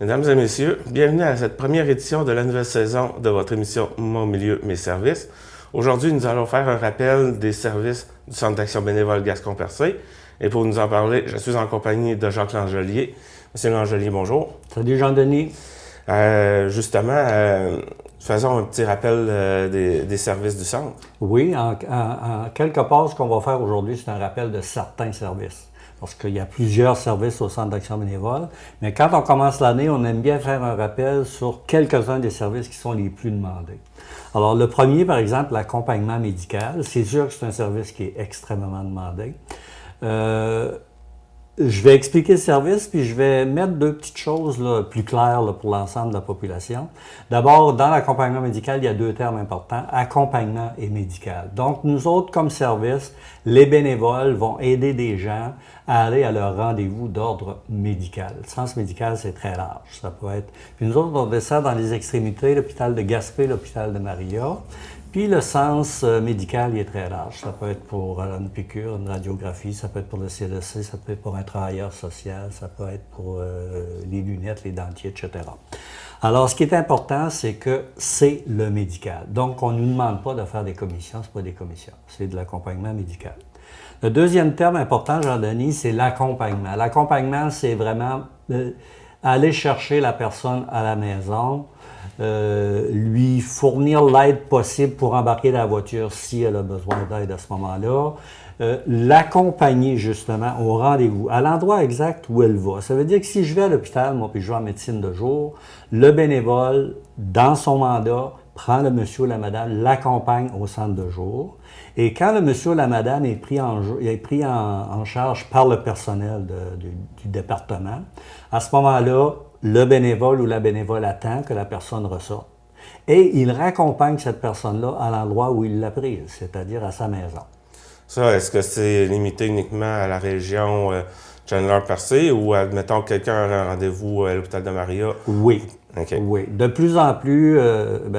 Mesdames et messieurs, bienvenue à cette première édition de la nouvelle saison de votre émission Mon milieu, mes services. Aujourd'hui, nous allons faire un rappel des services du Centre d'action bénévole Gascon-Percé. Et pour nous en parler, je suis en compagnie de Jacques Langelier. Monsieur Langelier, bonjour. Salut Jean-Denis. Faisons un petit rappel des services du centre. Oui, en quelque part, ce qu'on va faire aujourd'hui, c'est un rappel de certains services. Parce qu'il y a plusieurs services au Centre d'action bénévole. Mais quand on commence l'année, on aime bien faire un rappel sur quelques-uns des services qui sont les plus demandés. Alors, le premier, par exemple, l'accompagnement médical. C'est sûr que c'est un service qui est extrêmement demandé. Je vais expliquer le service, puis je vais mettre deux petites choses là, plus claires là, pour l'ensemble de la population. D'abord, dans l'accompagnement médical, il y a deux termes importants, accompagnement et médical. Donc, nous autres, comme service, les bénévoles vont aider des gens à aller à leur rendez-vous d'ordre médical. Le sens médical, c'est très large. Ça peut être... Puis nous autres, on descend dans les extrémités, l'hôpital de Gaspé, l'hôpital de Maria. Puis le sens médical, il est très large. Ça peut être pour une piqûre, une radiographie, ça peut être pour le CLSC, ça peut être pour un travailleur social, ça peut être pour les lunettes, les dentiers, etc. Alors, ce qui est important, c'est que c'est le médical. Donc, on ne nous demande pas de faire des commissions, ce n'est pas des commissions, c'est de l'accompagnement médical. Le deuxième terme important, Jean-Denis, c'est l'accompagnement. L'accompagnement, c'est vraiment aller chercher la personne à la maison, lui fournir l'aide possible pour embarquer dans la voiture si elle a besoin d'aide à ce moment-là, l'accompagner justement au rendez-vous, à l'endroit exact où elle va. Ça veut dire que si je vais à l'hôpital, moi, puis je vais en médecine de jour, le bénévole, dans son mandat, prend le monsieur ou la madame, l'accompagne au centre de jour. Et quand le monsieur ou la madame est pris en charge par le personnel du département, à ce moment-là, le bénévole ou la bénévole attend que la personne ressorte. Et il raccompagne cette personne-là à l'endroit où il l'a prise, c'est-à-dire à sa maison. Ça, est-ce que c'est limité uniquement à la région Chandler-Percé ou, admettons, quelqu'un a un rendez-vous à l'hôpital de Maria? Oui. Okay. Oui. De plus en plus,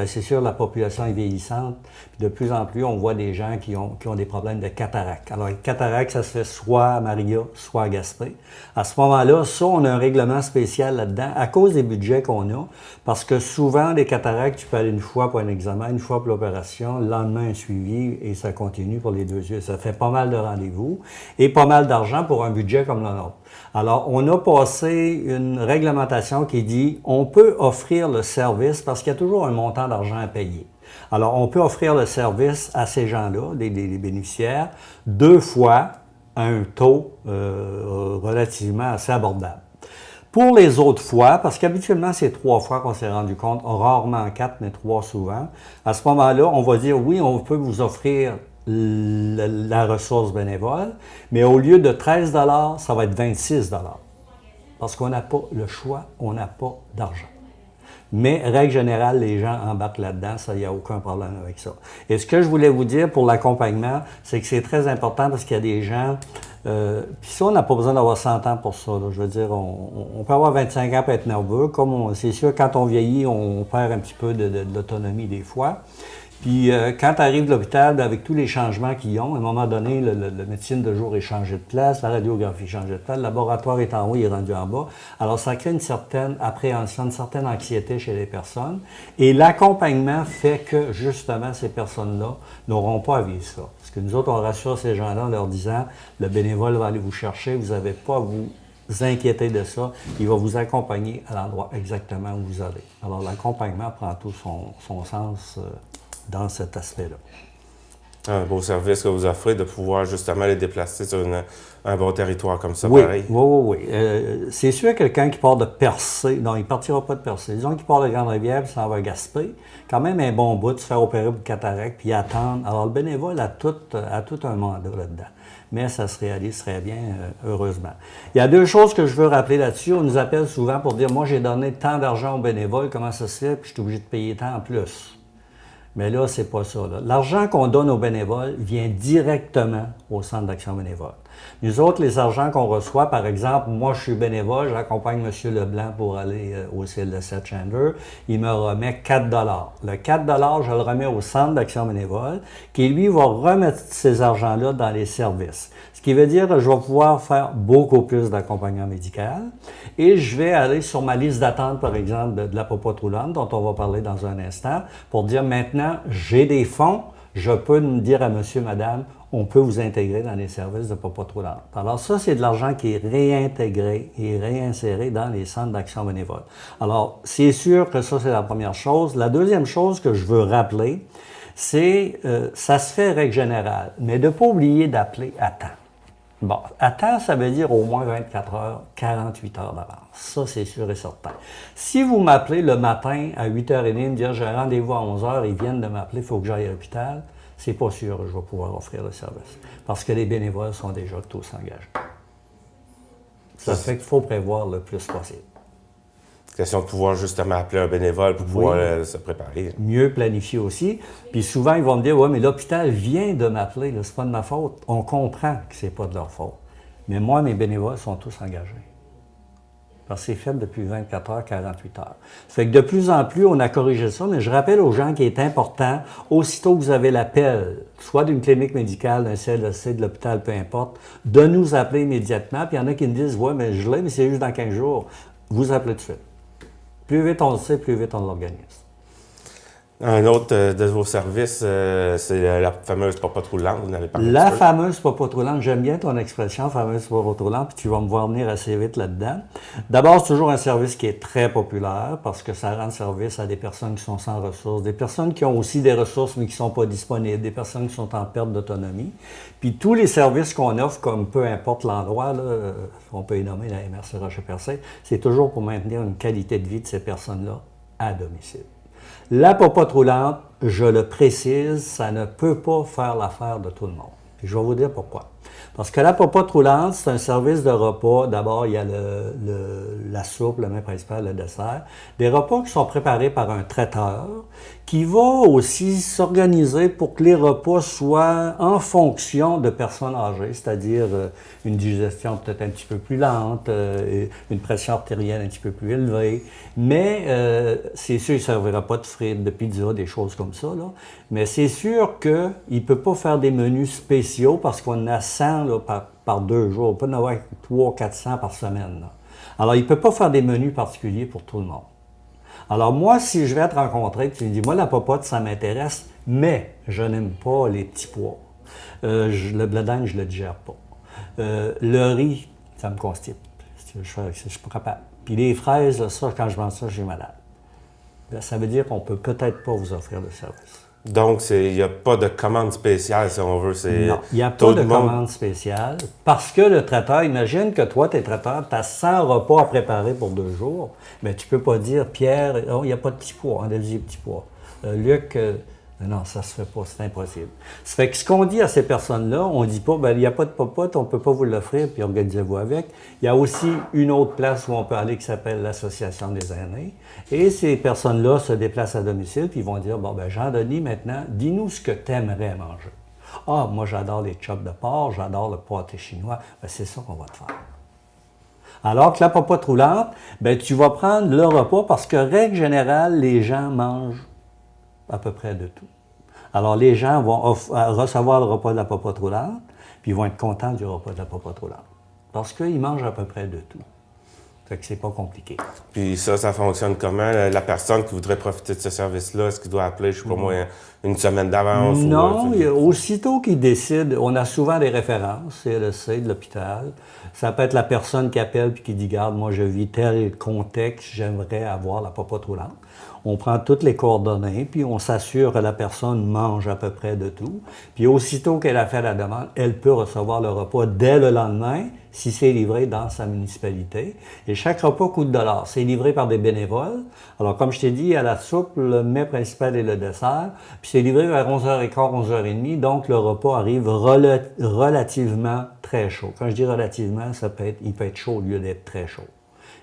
c'est sûr, la population est vieillissante. Puis de plus en plus, on voit des gens qui ont des problèmes de cataracte. Alors, cataracte, ça se fait soit à Maria, soit à Gaspé. À ce moment-là, ça, on a un règlement spécial là-dedans à cause des budgets qu'on a. Parce que souvent, les cataractes, tu peux aller une fois pour un examen, une fois pour l'opération, le lendemain, un suivi, et ça continue pour les deux yeux. Ça fait pas mal de rendez-vous et pas mal d'argent pour un budget comme le nôtre. Alors, on a passé une réglementation qui dit on peut offrir le service parce qu'il y a toujours un montant d'argent à payer. Alors, on peut offrir le service à ces gens-là, les bénéficiaires, 2 fois à un taux relativement assez abordable. Pour les autres fois, parce qu'habituellement, c'est 3 fois qu'on s'est rendu compte, rarement 4, mais 3 souvent, à ce moment-là, on va dire oui, on peut vous offrir la ressource bénévole, mais au lieu de 13 $, ça va être 26 $. Parce qu'on n'a pas le choix, on n'a pas d'argent. Mais, règle générale, les gens embarquent là-dedans, ça, il n'y a aucun problème avec ça. Et ce que je voulais vous dire pour l'accompagnement, c'est que c'est très important parce qu'il y a des gens, puis ça, on n'a pas besoin d'avoir 100 ans pour ça, là. Je veux dire, on peut avoir 25 ans pour être nerveux, c'est sûr, quand on vieillit, on perd un petit peu de l'autonomie des fois. Puis quand tu arrives de l'hôpital, avec tous les changements qu'ils ont, à un moment donné, le médecine de jour est changé de place, la radiographie est changée de place, le laboratoire est en haut, il est rendu en bas. Alors ça crée une certaine appréhension, une certaine anxiété chez les personnes. Et l'accompagnement fait que, justement, ces personnes-là n'auront pas à vivre ça. Parce que nous autres, on rassure ces gens-là en leur disant, le bénévole va aller vous chercher, vous n'avez pas à vous inquiéter de ça, il va vous accompagner à l'endroit exactement où vous allez. Alors l'accompagnement prend tout son sens dans cet aspect-là. Un beau service que vous offrez de pouvoir justement les déplacer sur un bon territoire comme ça, oui, pareil. Oui. C'est sûr, quelqu'un qui part de Percé, non, il ne partira pas de Percé. Disons qu'il part de Grande-Rivière puis s'en va à Gaspé, quand même un bon bout de se faire opérer pour cataracte puis attendre. Alors, le bénévole a tout un mandat là-dedans. Mais ça se réalise très bien, heureusement. Il y a 2 choses que je veux rappeler là-dessus. On nous appelle souvent pour dire, moi, j'ai donné tant d'argent aux bénévoles, comment ça se fait, puis je suis obligé de payer tant en plus. Mais là, c'est pas ça. Là. L'argent qu'on donne aux bénévoles vient directement au Centre d'action bénévole. Nous autres, les argents qu'on reçoit, par exemple, moi, je suis bénévole, j'accompagne M. Leblanc pour aller au CLSC Chandler, il me remet 4 $. Le 4 $, je le remets au Centre d'action bénévole, qui, lui, va remettre ces argents-là dans les services. Ce qui veut dire que je vais pouvoir faire beaucoup plus d'accompagnement médical et je vais aller sur ma liste d'attente, par exemple, de la popote roulante, dont on va parler dans un instant, pour dire maintenant, j'ai des fonds, je peux me dire à monsieur, madame, on peut vous intégrer dans les services de popote roulante. Alors ça, c'est de l'argent qui est réintégré et réinséré dans les centres d'action bénévole. Alors, c'est sûr que ça, c'est la première chose. La deuxième chose que je veux rappeler, c'est, ça se fait règle générale, mais de ne pas oublier d'appeler à temps. Bon, à temps, ça veut dire au moins 24 heures, 48 heures d'avance. Ça, c'est sûr et certain. Si vous m'appelez le matin à 8h30, me dire j'ai un rendez-vous à 11h, ils viennent de m'appeler, il faut que j'aille à l'hôpital, c'est pas sûr que je vais pouvoir offrir le service. Parce que les bénévoles sont déjà tous engagés. Ça fait qu'il faut prévoir le plus possible. Question de pouvoir justement appeler un bénévole pour pouvoir se préparer. Mieux planifier aussi. Puis souvent, ils vont me dire, ouais, mais l'hôpital vient de m'appeler, c'est pas de ma faute. On comprend que c'est pas de leur faute. Mais moi, mes bénévoles sont tous engagés. Parce que c'est fait depuis 24 heures, 48 heures. Ça fait que de plus en plus, on a corrigé ça, mais je rappelle aux gens qu'il est important, aussitôt que vous avez l'appel, soit d'une clinique médicale, d'un CLSC, de l'hôpital, peu importe, de nous appeler immédiatement. Puis il y en a qui me disent, ouais, mais je l'ai, mais c'est juste dans 15 jours. Vous appelez tout de suite. Plus vite on le sait, plus vite on l'organise. Un autre de vos services, c'est la fameuse popote roulante. Vous en avez parlé La fameuse popote roulante, j'aime bien ton expression, fameuse popote roulante, puis tu vas me voir venir assez vite là-dedans. D'abord, c'est toujours un service qui est très populaire parce que ça rend service à des personnes qui sont sans ressources, des personnes qui ont aussi des ressources mais qui ne sont pas disponibles, des personnes qui sont en perte d'autonomie. Puis tous les services qu'on offre, comme peu importe l'endroit, là, on peut y nommer la MRC Rocher-Percé, c'est toujours pour maintenir une qualité de vie de ces personnes-là à domicile. La popote roulante, je le précise, ça ne peut pas faire l'affaire de tout le monde. Puis je vais vous dire pourquoi. Parce que la popote roulante, c'est un service de repas. D'abord, il y a la soupe, le mets principal, le dessert. Des repas qui sont préparés par un traiteur qui va aussi s'organiser pour que les repas soient en fonction de personnes âgées, c'est-à-dire une digestion peut-être un petit peu plus lente, une pression artérielle un petit peu plus élevée. Mais c'est sûr, il ne servira pas de frites, de pizza, des choses comme ça, là. Mais c'est sûr qu'il ne peut pas faire des menus spéciaux parce qu'on en a 100 là, par 2 jours. On peut en avoir 300-400 par semaine, là. Alors, il ne peut pas faire des menus particuliers pour tout le monde. Alors, moi, si je vais te rencontrer, tu me dis, moi, la popote, ça m'intéresse, mais je n'aime pas les petits pois. Le blé d'Inde, je ne le digère pas. Le riz, ça me constipe. Je suis pas capable. Puis les fraises, là, ça, quand je mange ça, je suis malade. Ça veut dire qu'on ne peut peut-être pas vous offrir le service. Donc, il n'y a pas de commande spéciale, si on veut. Non, il n'y a pas de commande spéciale parce que le traiteur, imagine que toi, tu es traiteur, tu as 100 repas à préparer pour 2 jours, mais tu ne peux pas dire, Pierre, oh, il n'y a pas de petits pois, on a dit petits pois. Luc, non, ça ne se fait pas, c'est impossible. Ça fait que ce qu'on dit à ces personnes-là, on ne dit pas, ben, il n'y a pas de popote, on ne peut pas vous l'offrir, puis organisez-vous avec. Il y a aussi une autre place où on peut aller qui s'appelle l'Association des aînés. Et ces personnes-là se déplacent à domicile, puis ils vont dire, bon, ben, Jean-Denis, maintenant, dis-nous ce que tu aimerais manger. Ah, moi, j'adore les chops de porc, j'adore le pâté chinois. Ben, c'est ça qu'on va te faire. Alors que la popote roulante, ben, tu vas prendre le repas parce que, règle générale, les gens mangent à peu près de tout. Alors, les gens vont recevoir le repas de la popote roulante, puis ils vont être contents du repas de la popote roulante. Parce qu'ils mangent à peu près de tout. Fait que c'est pas compliqué. Puis ça fonctionne comment? La personne qui voudrait profiter de ce service-là, est-ce qu'il doit appeler, je sais pas moi, une semaine d'avance? Non, aussitôt qu'il décide, on a souvent des références, CLSC, de l'hôpital. Ça peut être la personne qui appelle puis qui dit, garde, moi je vis tel contexte, j'aimerais avoir la popote roulante. On prend toutes les coordonnées, puis on s'assure que la personne mange à peu près de tout. Puis aussitôt qu'elle a fait la demande, elle peut recevoir le repas dès le lendemain, si c'est livré dans sa municipalité. Et chaque repas coûte $. C'est livré par des bénévoles. Alors, comme je t'ai dit, il y a la soupe, le mets principal et le dessert. Puis c'est livré vers 11h15, 11h30. Donc, le repas arrive relativement très chaud. Quand je dis relativement, il peut être chaud au lieu d'être très chaud.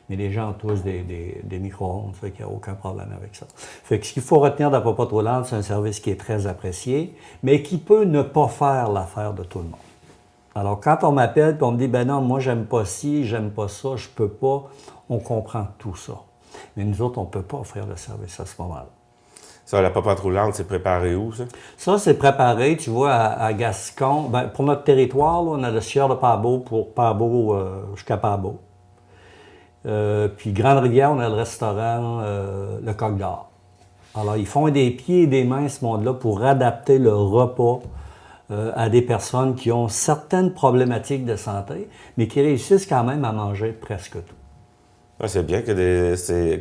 Mais les gens ont tous des micro-ondes, fait qu'il n'y a aucun problème avec ça. Fait que ce qu'il faut retenir de la popote roulante, c'est un service qui est très apprécié, mais qui peut ne pas faire l'affaire de tout le monde. Alors, quand on m'appelle et on me dit, ben non, moi, j'aime pas ci, j'aime pas ça, je peux pas, on comprend tout ça. Mais nous autres, on ne peut pas offrir le service à ce moment-là. Ça, la popote roulante, c'est préparé où, ça? Ça, c'est préparé, tu vois, à Gascon. Ben, pour notre territoire, là, on a le sieur de Pabeau jusqu'à Pabeau. Puis Grande-Rivière, on a le restaurant Le Coq d'Or. Alors, ils font des pieds et des mains, ce monde-là, pour adapter le repas à des personnes qui ont certaines problématiques de santé, mais qui réussissent quand même à manger presque tout. Ouais, c'est bien que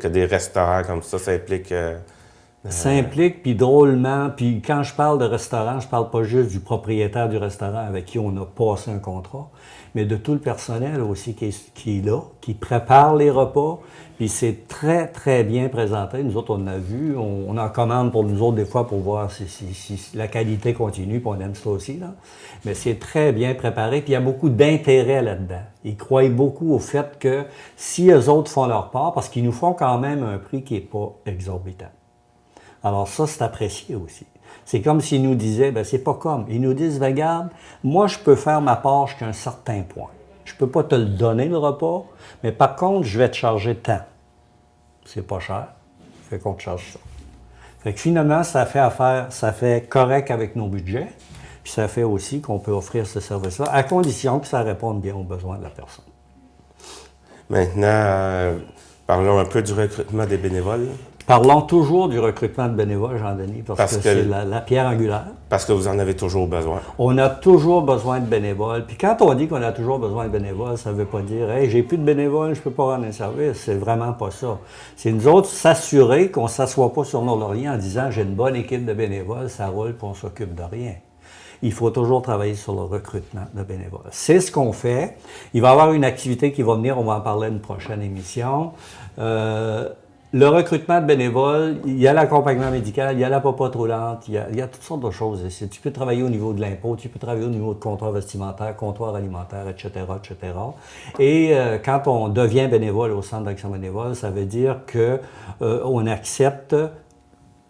des restaurants comme ça implique... Ça implique, puis drôlement, puis quand je parle de restaurant, je parle pas juste du propriétaire du restaurant avec qui on a passé un contrat, mais de tout le personnel aussi qui est là, qui prépare les repas, puis c'est très, très bien présenté. Nous autres, on a vu, on en commande pour nous autres des fois pour voir si la qualité continue, puis on aime ça aussi, là. Mais c'est très bien préparé, puis il y a beaucoup d'intérêt là-dedans. Ils croient beaucoup au fait que si eux autres font leur part, parce qu'ils nous font quand même un prix qui n'est pas exorbitant. Alors ça, c'est apprécié aussi. C'est comme s'ils nous disaient, ben c'est pas comme. Ils nous disent, regarde, moi je peux faire ma part jusqu'à un certain point. Je peux pas te le donner le repas, mais par contre, je vais te charger tant. C'est pas cher, fait qu'on te charge ça. Fait que finalement, ça fait correct avec nos budgets, puis ça fait aussi qu'on peut offrir ce service-là, à condition que ça réponde bien aux besoins de la personne. Maintenant, parlons un peu du recrutement des bénévoles. Parlons toujours du recrutement de bénévoles, Jean-Denis, parce que c'est la pierre angulaire. Parce que vous en avez toujours besoin. On a toujours besoin de bénévoles. Puis quand on dit qu'on a toujours besoin de bénévoles, ça ne veut pas dire « Hey, j'ai plus de bénévoles, je ne peux pas rendre un service ». C'est vraiment pas ça. C'est nous autres s'assurer qu'on ne s'assoit pas sur nos lauriers en disant « J'ai une bonne équipe de bénévoles, ça roule, puis on s'occupe de rien ». Il faut toujours travailler sur le recrutement de bénévoles. C'est ce qu'on fait. Il va y avoir une activité qui va venir, on va en parler à une prochaine émission. Le recrutement de bénévoles, il y a l'accompagnement médical, il y a la popote roulante, il y a toutes sortes de choses ici. Tu peux travailler au niveau de l'impôt, tu peux travailler au niveau de comptoir vestimentaire, comptoir alimentaire, etc., etc. Et quand on devient bénévole au Centre d'action bénévole, ça veut dire qu'on accepte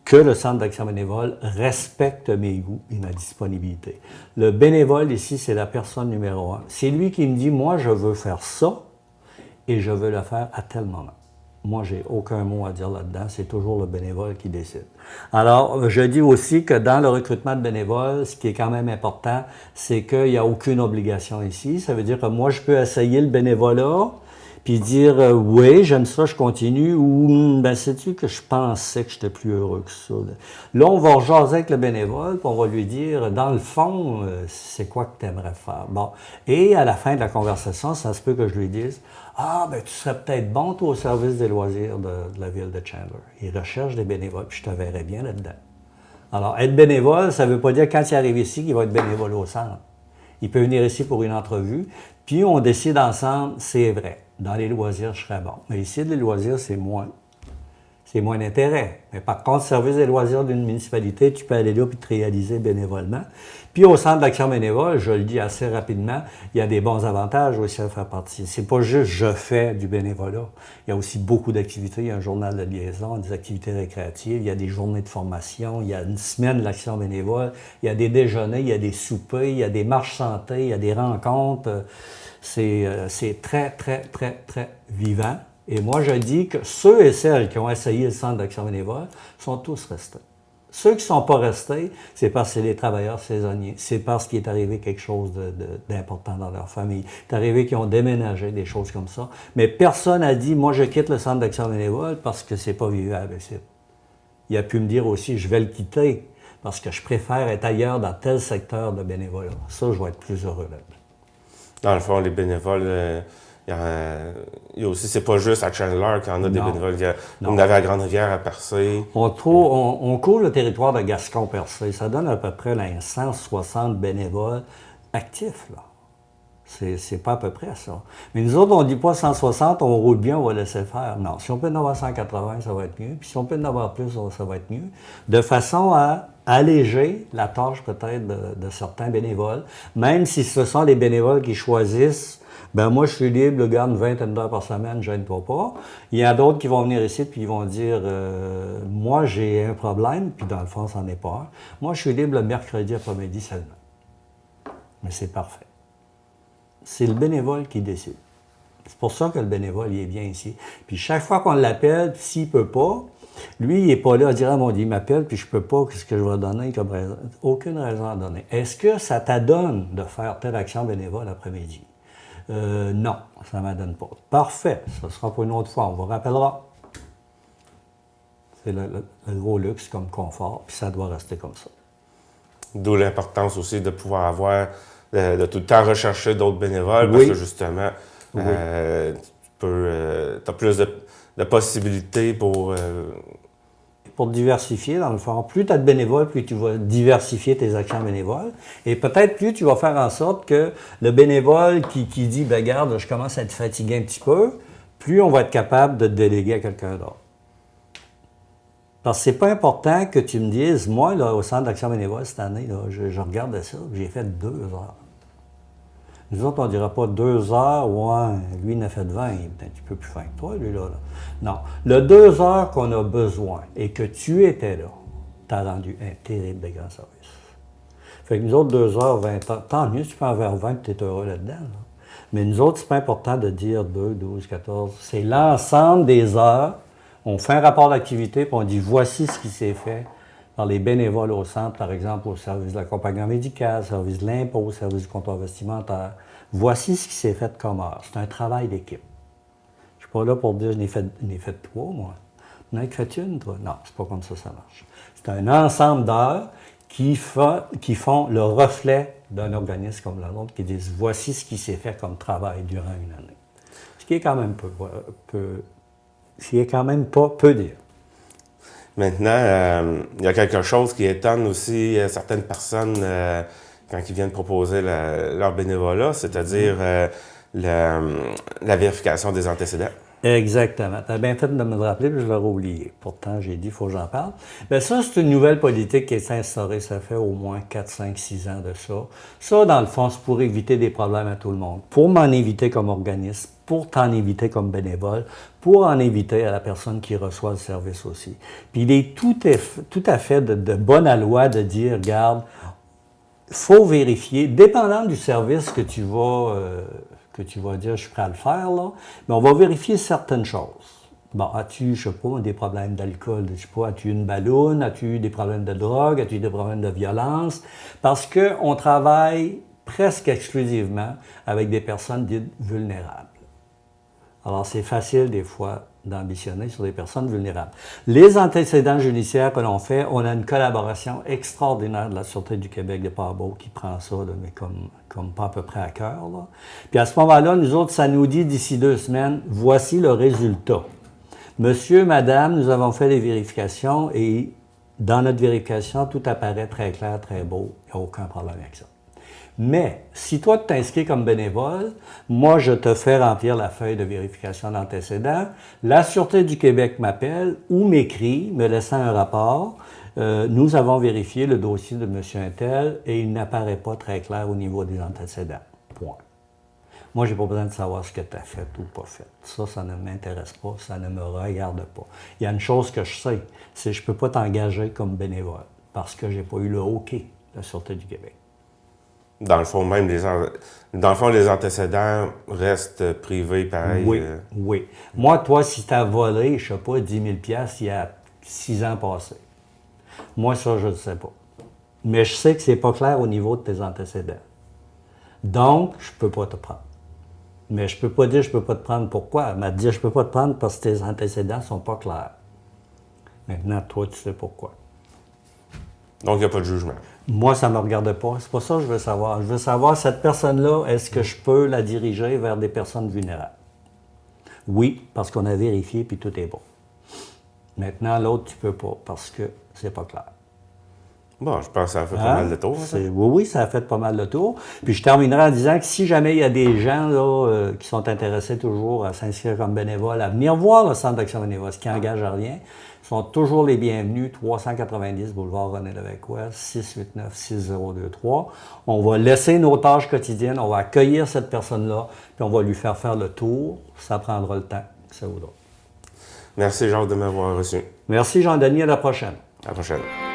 que le Centre d'action bénévole respecte mes goûts et ma disponibilité. Le bénévole ici, c'est la personne numéro 1. C'est lui qui me dit, moi, je veux faire ça et je veux le faire à tel moment. Moi, j'ai aucun mot à dire là-dedans. C'est toujours le bénévole qui décide. Alors, je dis aussi que dans le recrutement de bénévoles, ce qui est quand même important, c'est qu'il n'y a aucune obligation ici. Ça veut dire que moi, je peux essayer le bénévolat, puis dire oui, j'aime ça, je continue, ou ben sais-tu que je pensais que j'étais plus heureux que ça. Là, on va jaser avec le bénévole, puis on va lui dire, dans le fond, c'est quoi que tu aimerais faire? Bon. Et à la fin de la conversation, ça se peut que je lui dise, ah, ben tu serais peut-être bon, toi, au service des loisirs de la ville de Chandler. Ils recherchent des bénévoles, puis je te verrais bien là-dedans. Alors, être bénévole, ça ne veut pas dire quand il arrive ici qu'il va être bénévole au centre. Il peut venir ici pour une entrevue, puis on décide ensemble, c'est vrai. Dans les loisirs, je serais bon. Mais ici, les loisirs, c'est moins d'intérêt. Mais par contre, service des loisirs d'une municipalité, tu peux aller là et te réaliser bénévolement. Puis au Centre d'action bénévole, je le dis assez rapidement, il y a des bons avantages aussi à faire partie. C'est pas juste je fais du bénévolat. Il y a aussi beaucoup d'activités. Il y a un journal de liaison, des activités récréatives, il y a des journées de formation, il y a une semaine de l'action bénévole, il y a des déjeuners, il y a des soupers, il y a des marches santé, il y a des rencontres. C'est très, très, très, très vivant. Et moi, je dis que ceux et celles qui ont essayé le Centre d'action bénévole sont tous restés. Ceux qui ne sont pas restés, c'est parce que c'est des travailleurs saisonniers. C'est parce qu'il est arrivé quelque chose d'important dans leur famille. C'est arrivé qu'ils ont déménagé, des choses comme ça. Mais personne n'a dit, moi, je quitte le Centre d'action bénévole parce que c'est pas vivable ici. Il a pu me dire aussi, je vais le quitter parce que je préfère être ailleurs dans tel secteur de bénévolat. Ça, je vais être plus heureux là. Dans le fond, les bénévoles, il y a aussi, c'est pas juste à Chandler qu'il y en a des bénévoles. On avait à Grande-Rivière, à Percé. On couvre le territoire de Gascon-Percé. Ça donne à peu près là, 160 bénévoles actifs. Là. C'est pas à peu près ça. Mais nous autres, on ne dit pas 160, on roule bien, on va laisser faire. Non, si on peut en avoir 180, ça va être mieux. Puis si on peut en avoir plus, ça va être mieux. De façon à alléger la tâche peut-être de certains bénévoles, même si ce sont les bénévoles qui choisissent Ben moi, je suis libre, le garde une vingtaine d'heures par semaine, gêne-toi pas. Il y a d'autres qui vont venir ici puis ils vont dire moi, j'ai un problème, puis dans le fond, c'en est pas un. Moi, je suis libre le mercredi après-midi seulement. Mais c'est parfait. C'est le bénévole qui décide. C'est pour ça que le bénévole, il est bien ici. Puis chaque fois qu'on l'appelle, s'il ne peut pas, lui, il n'est pas là à dire, ah mon Dieu, il m'appelle, puis je ne peux pas, qu'est-ce que je vais donner comme raison? Aucune raison à donner. Est-ce que ça t'adonne de faire telle action bénévole l'après-midi? Non, ça ne m'adonne pas. Parfait, ça sera pour une autre fois, on vous rappellera. C'est le gros luxe comme confort, puis ça doit rester comme ça. D'où l'importance aussi de pouvoir avoir, de tout le temps rechercher d'autres bénévoles, Oui. parce que justement, Oui. tu as plus de possibilités pour... Pour diversifier, dans le fond. Plus tu as de bénévoles, plus tu vas diversifier tes actions bénévoles. Et peut-être plus tu vas faire en sorte que le bénévole qui dit, ben garde, je commence à être fatigué un petit peu, plus on va être capable de te déléguer à quelqu'un d'autre. Parce que c'est pas important que tu me dises, moi, là, au Centre d'action bénévole, cette année, là, je regardais ça, j'ai fait 2 heures. Nous autres, on ne dira pas 2 heures, ouais, lui, il en a fait 20, il est un petit peu plus fin que toi, lui, là. Non. Le 2 heures qu'on a besoin et que tu étais là, t'as rendu un terrible de grand service. Fait que nous autres, 2 heures, 20 heures, tant mieux, tu peux en faire 20 et tu es heureux là-dedans. Là. Mais nous autres, c'est pas important de dire 2, 12, 14. C'est l'ensemble des heures. On fait un rapport d'activité, puis on dit voici ce qui s'est fait par les bénévoles au centre, par exemple, au service de l'accompagnement médical, au service de l'impôt, au service du comptoir vestimentaire. Voici ce qui s'est fait comme heure. C'est un travail d'équipe. Je ne suis pas là pour dire je n'ai fait 3, moi. Tu en as fait une, toi? Non, c'est pas comme ça marche. C'est un ensemble d'heures qui font le reflet d'un organisme comme le nôtre, qui disent voici ce qui s'est fait comme travail durant une année. Ce qui est quand même pas peu dire. Maintenant, il y a quelque chose qui étonne aussi certaines personnes quand ils viennent proposer leur bénévolat, c'est-à-dire la vérification des antécédents. Exactement. Tu as bien fait de me le rappeler, puis je l'aurais oublié. Pourtant, j'ai dit, il faut que j'en parle. Bien, ça, c'est une nouvelle politique qui est instaurée, ça fait au moins 4, 5, 6 ans de ça. Ça, dans le fond, c'est pour éviter des problèmes à tout le monde. Pour m'en éviter comme organisme, pour t'en éviter comme bénévole, pour en éviter à la personne qui reçoit le service aussi. Puis il est tout à fait de bonne loi de dire, regarde, il faut vérifier, dépendant du service que tu vas dire, je suis prêt à le faire, là, mais on va vérifier certaines choses. Bon, as-tu, je ne sais pas, des problèmes d'alcool, je sais pas, as-tu une balloune, as-tu eu des problèmes de drogue, as-tu eu des problèmes de violence? Parce qu'on travaille presque exclusivement avec des personnes dites vulnérables. Alors, c'est facile, des fois, d'ambitionner sur des personnes vulnérables. Les antécédents judiciaires que l'on fait, on a une collaboration extraordinaire de la Sûreté du Québec de Port-Beau qui prend ça, là, mais comme pas à peu près à cœur. Là. Puis à ce moment-là, nous autres, ça nous dit d'ici 2 semaines, voici le résultat. Monsieur, madame, nous avons fait les vérifications et dans notre vérification, tout apparaît très clair, très beau. Il n'y a aucun problème avec ça. Mais, si toi, tu t'inscris comme bénévole, moi, je te fais remplir la feuille de vérification d'antécédents. La Sûreté du Québec m'appelle ou m'écrit, me laissant un rapport. Nous avons vérifié le dossier de M. Untel et il n'apparaît pas très clair au niveau des antécédents. Point. Moi, je n'ai pas besoin de savoir ce que tu as fait ou pas fait. Ça ne m'intéresse pas, ça ne me regarde pas. Il y a une chose que je sais, c'est que je ne peux pas t'engager comme bénévole parce que je n'ai pas eu le OK de la Sûreté du Québec. Dans le fond, même les antécédents restent privés, pareil. Oui. Moi, toi, si tu as volé, je ne sais pas, 10 000 $ il y a 6 ans passés. Moi, ça, je ne sais pas. Mais je sais que ce n'est pas clair au niveau de tes antécédents. Donc, je ne peux pas te prendre. Mais je ne peux pas dire je ne peux pas te prendre. Pourquoi? Elle m'a dit je ne peux pas te prendre parce que tes antécédents ne sont pas clairs. Maintenant, toi, tu sais pourquoi. Donc, il n'y a pas de jugement. Moi, ça ne me regarde pas. C'est pas ça que je veux savoir. Je veux savoir, cette personne-là, est-ce que je peux la diriger vers des personnes vulnérables? Oui, parce qu'on a vérifié, puis tout est bon. Maintenant, l'autre, tu ne peux pas, parce que c'est pas clair. Bon, je pense que ça a fait pas mal de tours. Oui, ça a fait pas mal de tours. Puis je terminerai en disant que si jamais il y a des gens là, qui sont intéressés toujours à s'inscrire comme bénévoles, à venir voir le Centre d'action bénévole, ce qui n'engage à rien, ils sont toujours les bienvenus. 390 boulevard René Lévesque-Ouest, 689-6023. On va laisser nos tâches quotidiennes, on va accueillir cette personne-là, puis on va lui faire le tour. Ça prendra le temps que ça voudra. Merci, Jacques, de m'avoir reçu. Merci, Jean-Denis. À la prochaine. À la prochaine.